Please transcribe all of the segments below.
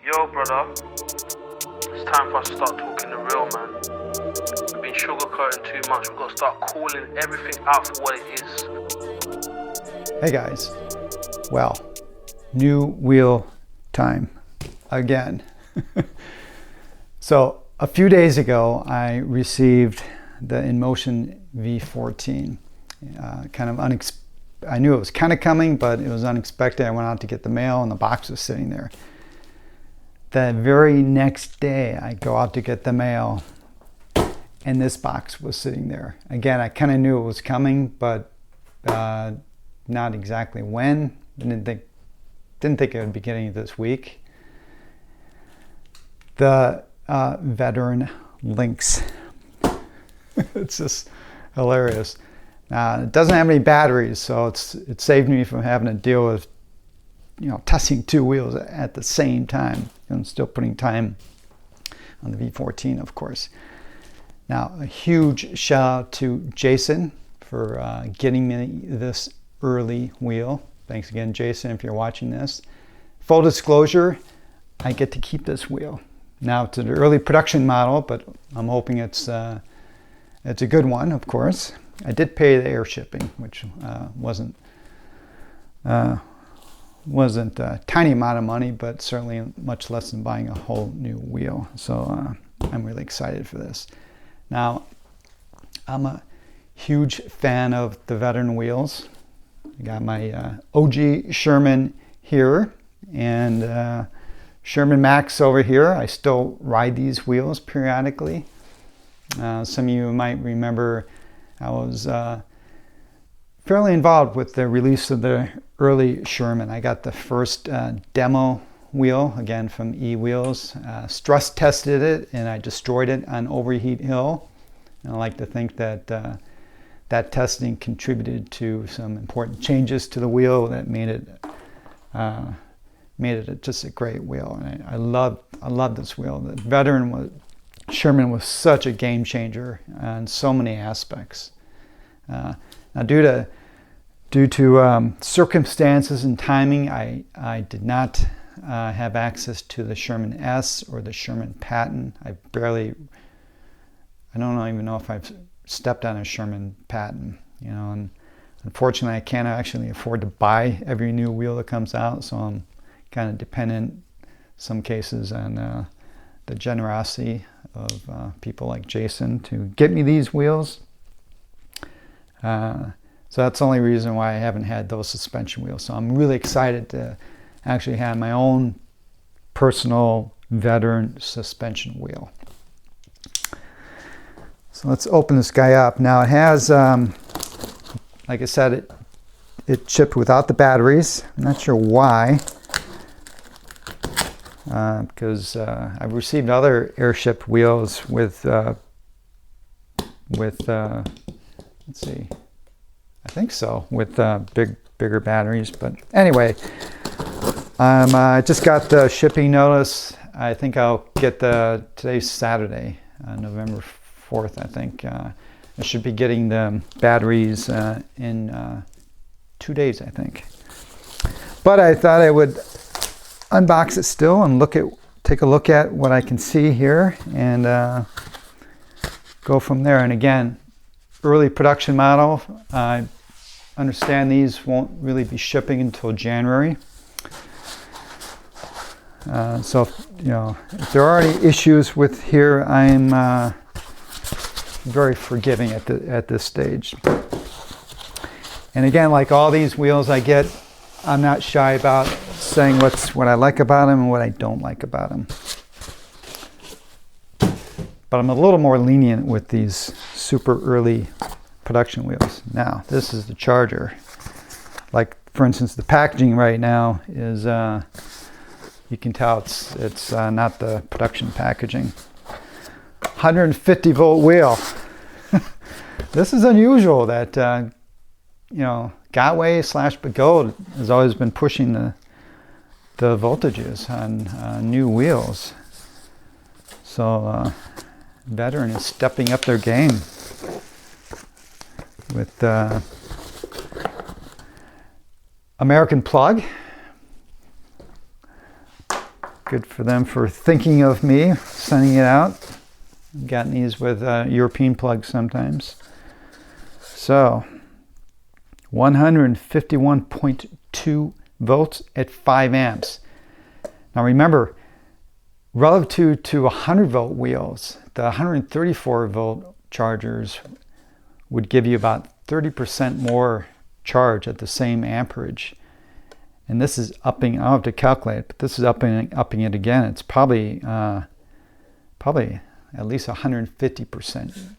Yo, brother, it's time for us to start talking the real, man. We've been sugarcoating too much. We've got to start calling everything out for what it is. Hey guys, well, new wheel time again. So a few days ago, I received the InMotion V14. I knew it was kind of coming, but it was unexpected. I went out to get the mail and the box was sitting there. The very next day, I go out to get the mail and this box was sitting there. Again, I kind of knew it was coming, but not exactly when. I didn't think it would be getting this week. The Veteran Lynx. It's just hilarious. It doesn't have any batteries, so it saved me from having to deal with, testing two wheels at the same time. I'm still putting time on the V14, of course. Now, a huge shout out to Jason for getting me this early wheel. Thanks again, Jason, if you're watching this. Full disclosure, I get to keep this wheel. Now, it's an early production model, but I'm hoping it's a good one, of course. I did pay the air shipping, which wasn't a tiny amount of money, but certainly much less than buying a whole new wheel. So I'm really excited for this. Now, I'm a huge fan of the Veteran wheels. I got my OG Sherman here and Sherman Max over here. I still ride these wheels periodically. Some of you might remember I was fairly involved with the release of the early Sherman. I got the first demo wheel, again from E-Wheels. Stress tested it and I destroyed it on Overheat Hill. And I like to think that that testing contributed to some important changes to the wheel that made it just a great wheel. And I love this wheel. The Sherman was such a game changer on so many aspects. Now, due to circumstances and timing, I did not have access to the Sherman S or the Sherman Patent. I don't even know if I've stepped on a Sherman Patent. And unfortunately, I can't actually afford to buy every new wheel that comes out, so I'm kind of dependent in some cases on the generosity of people like Jason to get me these wheels. So that's the only reason why I haven't had those suspension wheels. So I'm really excited to actually have my own personal Veteran suspension wheel. So let's open this guy up. Now it has, like I said, it shipped without the batteries. I'm not sure why. Because I've received other airship wheels with let's see, I think so, with bigger batteries. But anyway, I just got the shipping notice. I think I'll get today's Saturday, November 4th, I think. I should be getting the batteries in 2 days, I think. But I thought I would unbox it still and take a look at what I can see here and go from there. And again, early production model. I understand these won't really be shipping until January. So if there are any issues with here, I'm very forgiving at this stage. And again, like all these wheels I get, I'm not shy about saying what I like about them and what I don't like about them. But I'm a little more lenient with these super early production wheels. Now, this is the charger. Like, for instance, the packaging right now is, you can tell it's not the production packaging. 150 volt wheel. This is unusual that, Gotway/Begode has always been pushing the voltages on new wheels. So Veteran is stepping up their game with American plug. Good for them for thinking of me, sending it out. I've gotten these with European plugs sometimes. So 151.2 volts at 5 amps. Now remember, relative to 100 volt wheels, the 134 volt chargers would give you about 30% more charge at the same amperage. And this is upping, I'll have to calculate, but this is upping it again. It's probably at least 150%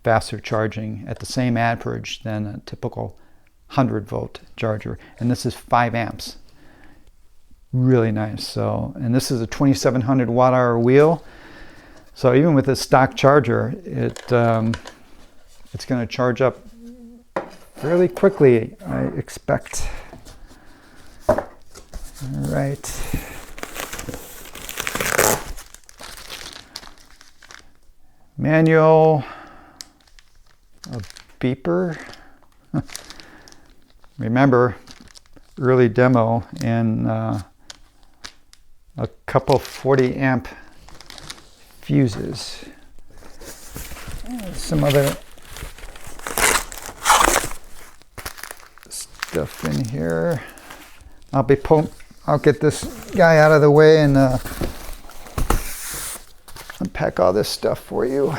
faster charging at the same amperage than a typical 100 volt charger. And this is 5 amps. Really nice. So, and this is a 2700 watt hour wheel. So even with a stock charger, it's going to charge up fairly quickly, I expect. All right. Manual, a beeper. Remember, early demo, and a couple 40 amp fuses. Some other stuff in here. I'll get this guy out of the way and unpack all this stuff for you.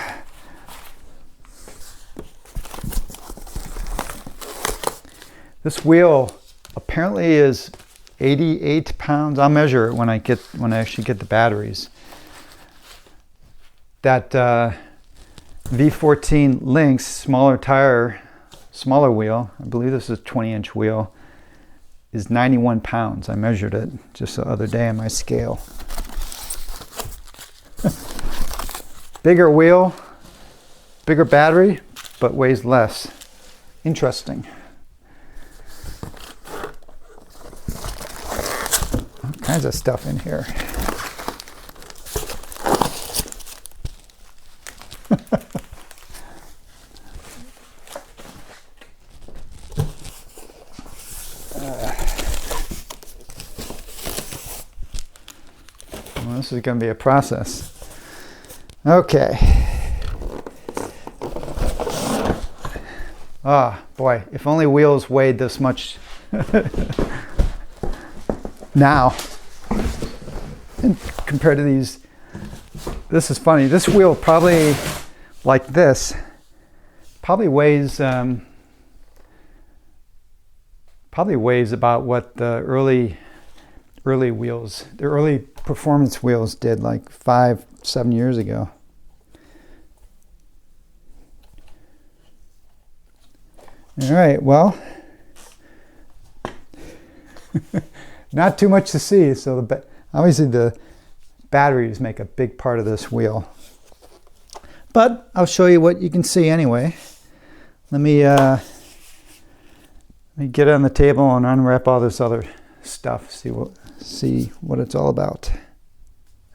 This wheel apparently is 88 pounds. I'll measure it when I actually get the batteries. That V14 Lynx smaller wheel, I believe this is a 20-inch wheel, is 91 pounds. I measured it just the other day on my scale. Bigger wheel, bigger battery, but weighs less. Interesting. All kinds of stuff in here. Well, this is going to be a process. Okay. Ah, boy, if only wheels weighed this much now. And compared to these, this is funny. This wheel probably, like this, probably weighs about what the early wheels, the early performance wheels did, like 5-7 years ago. All right, well, not too much to see. So obviously the batteries make a big part of this wheel, but I'll show you what you can see anyway. Let me get it on the table and unwrap all this other stuff. See what it's all about.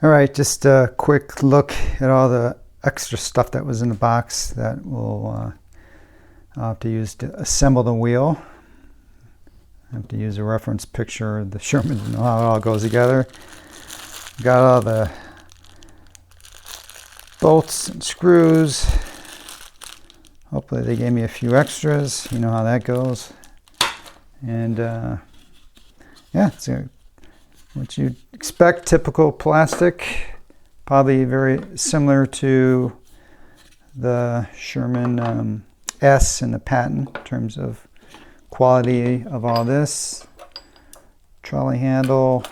All right, just a quick look at all the extra stuff that was in the box that I'll have to use to assemble the wheel. I have to use a reference picture of the Sherman to know how it all goes together. Got all the bolts and screws. Hopefully they gave me a few extras. You know how that goes. And yeah, so what you'd expect, typical plastic, probably very similar to the Sherman S in the patent in terms of quality of all this. Trolley handle.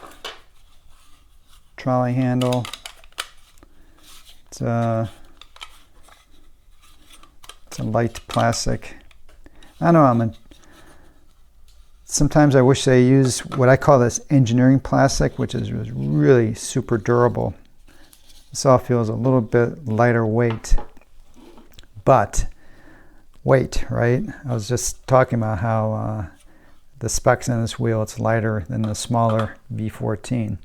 It's a light plastic. I don't know, sometimes I wish they use what I call this engineering plastic, which is really super durable. This all feels a little bit lighter weight, but weight, right? I was just talking about how the specs on this wheel, it's lighter than the smaller V14.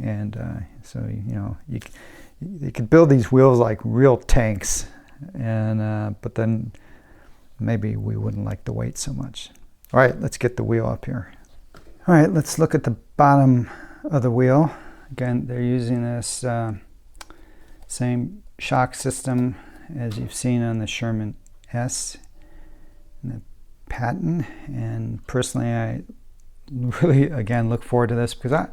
And so, you know, you could build these wheels like real tanks, and but then maybe we wouldn't like the weight so much. All right, let's get the wheel up here. All right, let's look at the bottom of the wheel. Again, they're using this same shock system as you've seen on the Sherman S and the Patton. And personally, I really, again, look forward to this because I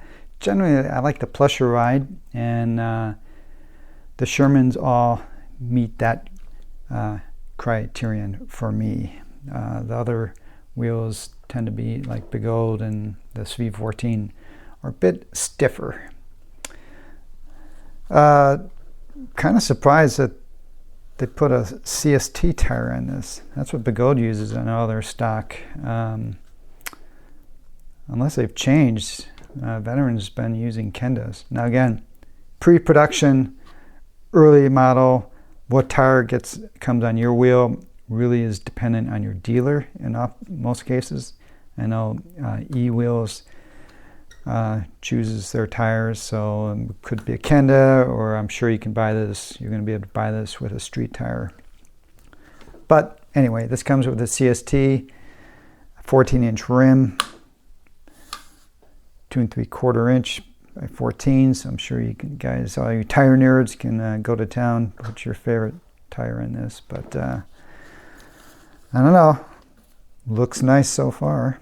like the plusher ride, and the Shermans all meet that criterion for me. The other wheels tend to be like Big Old and the SV14 are a bit stiffer. Kind of surprised that they put a CST tire in this. That's what Big Old uses on all their stock. Unless they've changed, Veteran's been using Kendas. Now again, pre-production, early model, what tire comes on your wheel really is dependent on your dealer in most cases. I know E-Wheels chooses their tires, so it could be a Kenda, or I'm sure you can buy this. You're going to be able to buy this with a street tire. But anyway, this comes with a CST, 14-inch rim, 2 3/4 inch by 14. So I'm sure you can, guys, all you tire nerds, can go to town. Put your favorite tire in this, but I don't know. Looks nice so far.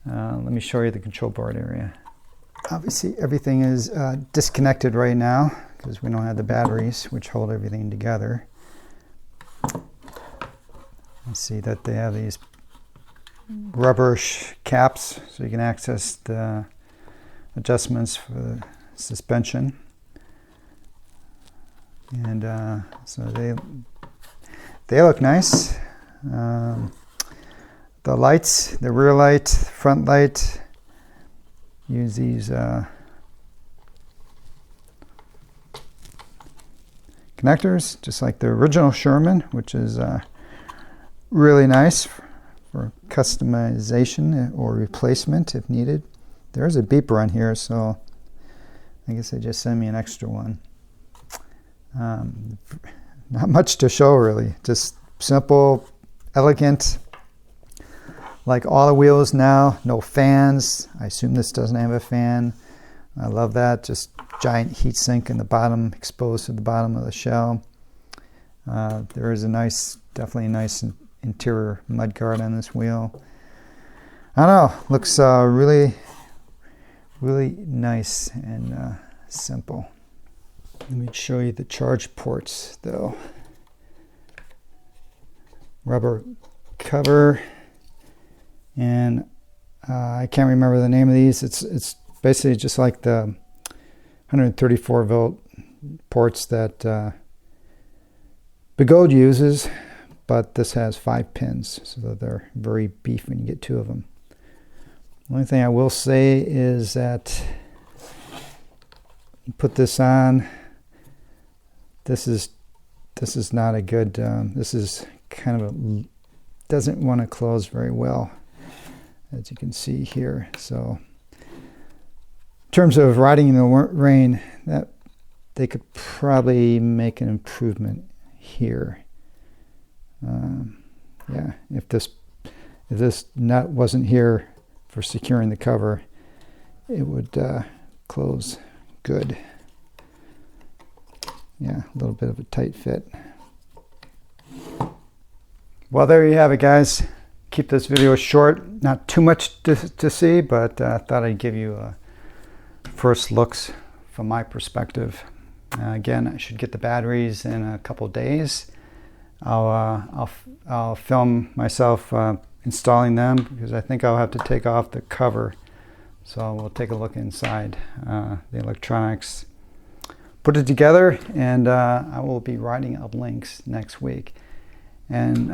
Let me show you the control board area. Obviously everything is disconnected right now because we don't have the batteries which hold everything together. You see that they have these rubber caps so you can access the adjustments for the suspension. And so they look nice. The lights, the rear light, front light, use these connectors, just like the original Sherman, which is really nice for customization or replacement if needed. There is a beeper on here, so I guess they just sent me an extra one. Not much to show really, just simple, elegant. Like all the wheels now, no fans. I assume this doesn't have a fan. I love that. Just giant heat sink in the bottom, exposed to the bottom of the shell. There is definitely a nice interior mud guard on this wheel. I don't know, looks really, really nice and simple. Let me show you the charge ports though. Rubber cover. And I can't remember the name of these. It's basically just like the 134 volt ports that Big Old uses, but this has 5 pins, so that they're very beefy when you get 2 of them. The only thing I will say is that you put this on. This is not a good. This is kind of doesn't want to close very well, as you can see here. So in terms of riding in the rain, that they could probably make an improvement here. Yeah, if this nut wasn't here for securing the cover, it would close good. Yeah, a little bit of a tight fit. Well, there you have it, guys. Keep this video short, not too much to see, but I thought I'd give you first looks from my perspective. Again, I should get the batteries in a couple days. I'll film myself installing them because I think I'll have to take off the cover. So we'll take a look inside the electronics, put it together, and I will be riding up Lynx next week. And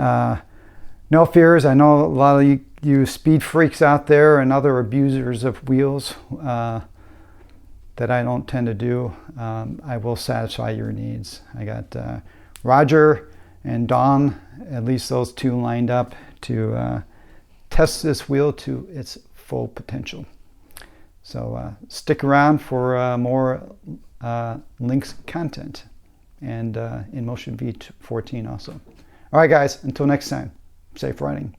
no fears, I know a lot of you speed freaks out there and other abusers of wheels that I don't tend to do. I will satisfy your needs. I got Roger and Dawn, at least those 2 lined up to test this wheel to its full potential. So stick around for more Lynx content and InMotion V14 also. All right, guys, until next time, safe riding.